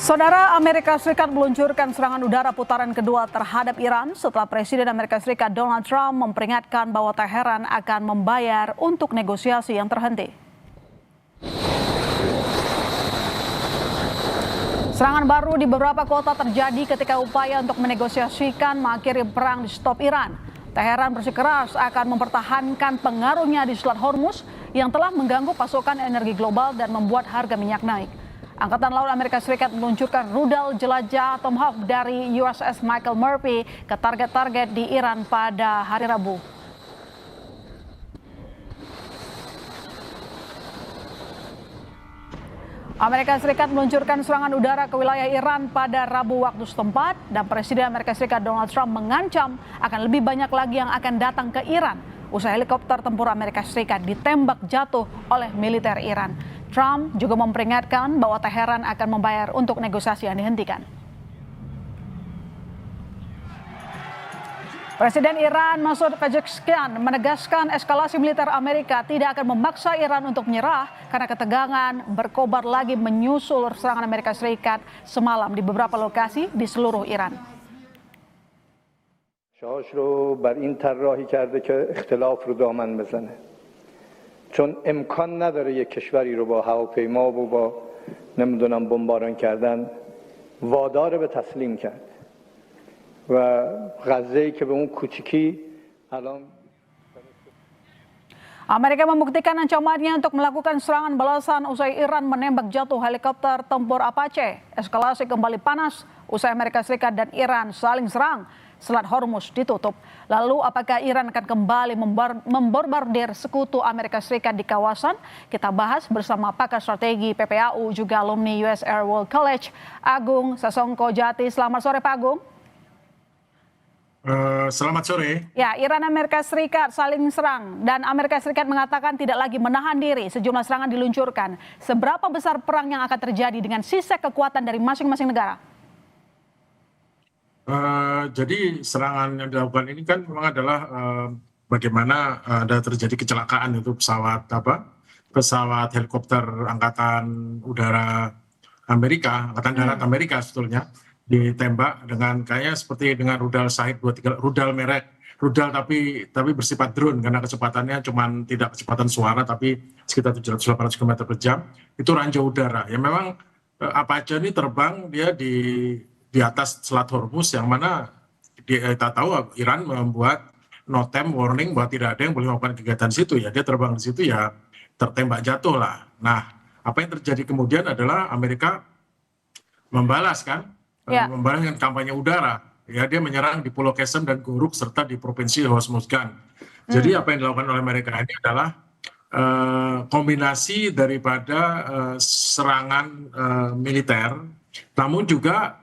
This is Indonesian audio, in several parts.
Saudara, Amerika Serikat meluncurkan serangan udara putaran kedua terhadap Iran setelah Presiden Amerika Serikat Donald Trump memperingatkan bahwa Teheran akan membayar untuk negosiasi yang terhenti. Serangan baru di beberapa kota terjadi ketika upaya untuk menegosiasikan mengakhiri perang di stop Iran. Teheran bersikeras akan mempertahankan pengaruhnya di Selat Hormuz yang telah mengganggu pasokan energi global dan membuat harga minyak naik. Angkatan Laut Amerika Serikat meluncurkan rudal jelajah Tomahawk dari USS Michael Murphy ke target-target di Iran pada hari Rabu. Amerika Serikat meluncurkan serangan udara ke wilayah Iran pada Rabu waktu setempat dan Presiden Amerika Serikat Donald Trump mengancam akan lebih banyak lagi yang akan datang ke Iran usai helikopter tempur Amerika Serikat ditembak jatuh oleh militer Iran. Trump juga memperingatkan bahwa Teheran akan membayar untuk negosiasi yang dihentikan. Presiden Iran Masoud Pezeshkian menegaskan eskalasi militer Amerika tidak akan memaksa Iran untuk menyerah karena ketegangan berkobar lagi menyusul serangan Amerika Serikat semalam di beberapa lokasi di seluruh Iran. شاهش رو بر این طراحی کرده که اختلاف رو دامن بزنه چون امکان نداره یک کشوری رو با هواپیما و با نمیدونم بمباران کردن وادار به تسلیم کرد و غزه‌ای که به اون کوچیکی الان Amerika membuktikan ancamannya untuk melakukan serangan balasan usai Iran menembak jatuh helikopter tempur Apache. Eskalasi kembali panas usai Amerika Serikat dan Iran saling serang. Selat Hormuz ditutup. Lalu apakah Iran akan kembali membombardir sekutu Amerika Serikat di kawasan? Kita bahas bersama pakar strategi PPAU juga alumni US Air War College, Agung Sasongko Jati. Selamat sore Pak Agung. Selamat sore. Ya, Iran Amerika Serikat saling serang dan Amerika Serikat mengatakan tidak lagi menahan diri. Sejumlah serangan diluncurkan. Seberapa besar perang yang akan terjadi dengan sisa kekuatan dari masing-masing negara? Jadi serangan yang dilakukan ini kan memang adalah bagaimana ada terjadi kecelakaan itu pesawat helikopter angkatan udara Amerika, angkatan darat Amerika sebetulnya ditembak dengan kayaknya seperti dengan rudal Shahed 23, rudal tapi bersifat drone karena kecepatannya cuma tidak kecepatan suara tapi sekitar 700-800 km per jam. Itu ranjau udara. Ya memang Apache ini terbang dia di atas Selat Hormuz yang mana kita tahu Iran membuat notem warning bahwa tidak ada yang boleh melakukan kegiatan di situ, ya dia terbang di situ ya tertembak jatuh lah. Nah, apa yang terjadi kemudian adalah Amerika membalas membalas dengan kampanye udara, ya dia menyerang di Pulau Qesem dan Guruk serta di Provinsi Hormuzgan. Jadi apa yang dilakukan oleh mereka ini adalah kombinasi daripada serangan militer, namun juga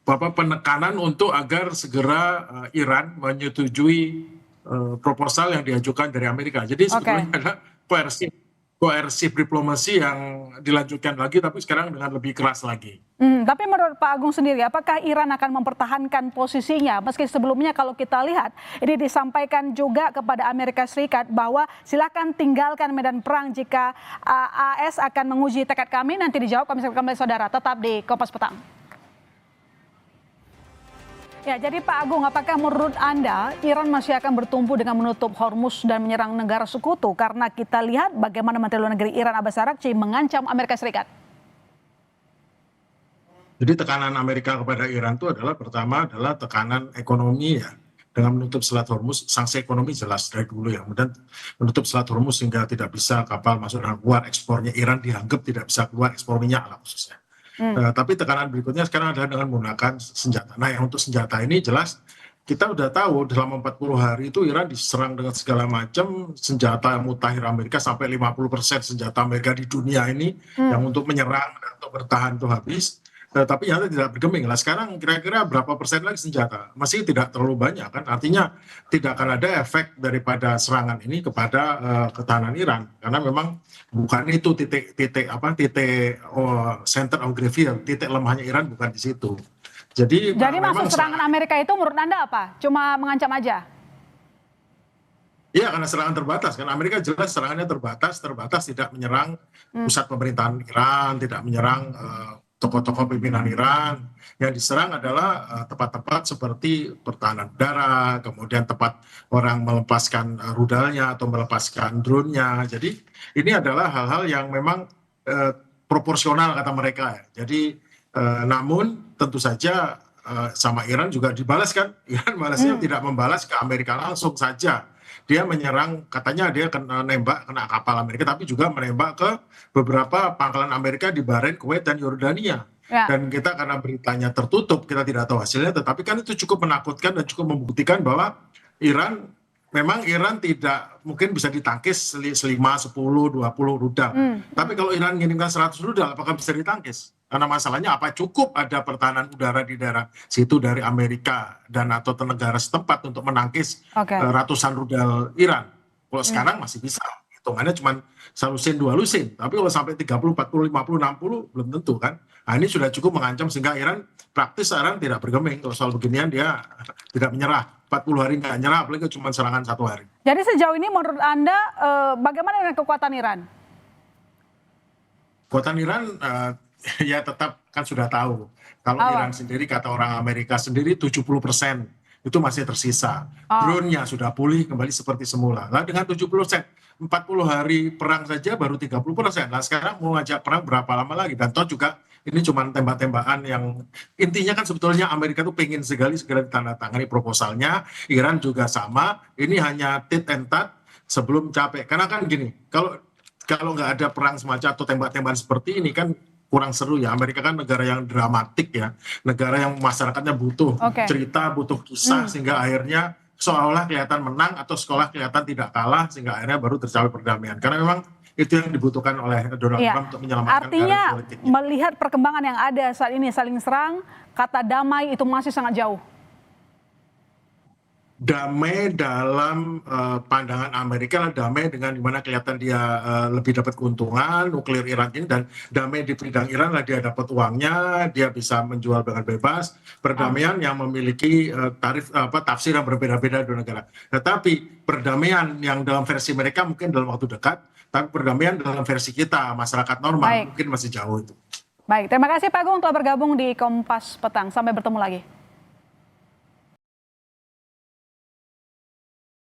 penekanan untuk agar segera Iran menyetujui proposal yang diajukan dari Amerika. Jadi sebetulnya ada koersif diplomasi yang dilanjutkan lagi, tapi sekarang dengan lebih keras lagi. Tapi menurut Pak Agung sendiri, apakah Iran akan mempertahankan posisinya? Meski sebelumnya kalau kita lihat, ini disampaikan juga kepada Amerika Serikat bahwa silakan tinggalkan medan perang jika AS akan menguji tekad kami. Nanti dijawab kami saudara, tetap di Kompas Petang. Ya, jadi Pak Agung, apakah menurut Anda Iran masih akan bertumbuh dengan menutup Hormuz dan menyerang negara sekutu? Karena kita lihat bagaimana Menteri Luar Negeri Iran Abbas Araghchi mengancam Amerika Serikat. Jadi tekanan Amerika kepada Iran itu adalah pertama adalah tekanan ekonomi ya. Dengan menutup Selat Hormuz, sanksi ekonomi jelas dari dulu ya. Kemudian menutup Selat Hormuz sehingga tidak bisa kapal masuk dan keluar, ekspornya Iran dianggap tidak bisa keluar, ekspor minyak lah khususnya. Tapi tekanan berikutnya sekarang adalah dengan menggunakan senjata. Nah, yang untuk senjata ini jelas kita udah tahu dalam 40 hari itu Iran diserang dengan segala macam senjata yang mutakhir Amerika, sampai 50% senjata Amerika di dunia ini yang untuk menyerang dan untuk bertahan itu habis. Tapi yang tidak bergeming lah. Sekarang kira-kira berapa persen lagi senjata? Masih tidak terlalu banyak kan? Artinya tidak akan ada efek daripada serangan ini kepada ketahanan Iran, karena memang bukan itu titik center of gravity, titik lemahnya Iran bukan di situ. Jadi maksud serangan Amerika itu menurut Anda apa? Cuma mengancam aja? Iya, karena serangan terbatas. Karena Amerika jelas serangannya terbatas tidak menyerang pusat pemerintahan Iran, tidak menyerang tokoh-tokoh pimpinan Iran. Yang diserang adalah tempat-tempat seperti pertahanan udara, kemudian tempat orang melepaskan rudalnya atau melepaskan drone-nya. Jadi ini adalah hal-hal yang memang proporsional kata mereka. Jadi namun tentu saja sama Iran juga dibalas kan. Iran balasnya tidak membalas ke Amerika langsung saja. Dia menyerang, katanya dia kena nembak, kena kapal Amerika, tapi juga menembak ke beberapa pangkalan Amerika di Bahrain, Kuwait, dan Yordania. Ya. Dan kita karena beritanya tertutup, kita tidak tahu hasilnya, tetapi kan itu cukup menakutkan dan cukup membuktikan bahwa memang Iran tidak mungkin bisa ditangkis 5, 10, 20 rudal. Tapi kalau Iran mengirimkan 100 rudal, apakah bisa ditangkis? Karena masalahnya apa cukup ada pertahanan udara di daerah situ dari Amerika dan atau negara setempat untuk menangkis ratusan rudal Iran. Kalau sekarang masih bisa. Hitungannya cuma 1 lusin, 2 lusin. Tapi kalau sampai 30, 40, 50, 60 belum tentu kan. Nah ini sudah cukup mengancam sehingga Iran tidak bergeming. Kalau soal beginian dia tidak menyerah. 40 hari nggak nyerah, apalagi cuma serangan 1 hari. Jadi sejauh ini menurut Anda bagaimana dengan kekuatan Iran? Kekuatan Iran ya tetap kan sudah tahu. Kalau Iran sendiri kata orang Amerika sendiri 70% itu masih tersisa. Drone-nya sudah pulih kembali seperti semula. Nah dengan 70%, 40 hari perang saja baru 30%. Nah sekarang mau ngajak perang berapa lama lagi? Dan toh juga ini cuma tembak-tembakan yang intinya kan sebetulnya Amerika tuh pengen segera ditandatangani proposalnya. Iran juga sama. Ini hanya tit and tat sebelum capek. Karena kan gini, kalau nggak ada perang semacam atau tembak-tembakan seperti ini kan kurang seru ya. Amerika kan negara yang dramatik ya, negara yang masyarakatnya butuh cerita, butuh kisah, sehingga akhirnya seolah-olah kelihatan menang atau seolah kelihatan tidak kalah, sehingga akhirnya baru tercapai perdamaian. Karena memang itu yang dibutuhkan oleh Donald Trump untuk menyelamatkan artinya karir politiknya. Melihat perkembangan yang ada saat ini saling serang, kata damai itu masih sangat jauh. Damai dalam pandangan Amerika lah, damai dengan dimana kelihatan dia lebih dapat keuntungan nuklir Iran ini, dan damai di bidang Iran lah dia dapat uangnya, dia bisa menjual dengan bebas. Perdamaian yang memiliki tafsir yang berbeda-beda di negara. Tetapi perdamaian yang dalam versi mereka mungkin dalam waktu dekat, tapi perdamaian dalam versi kita masyarakat normal mungkin masih jauh itu. Baik, terima kasih Pak Agung telah bergabung di Kompas Petang. Sampai bertemu lagi.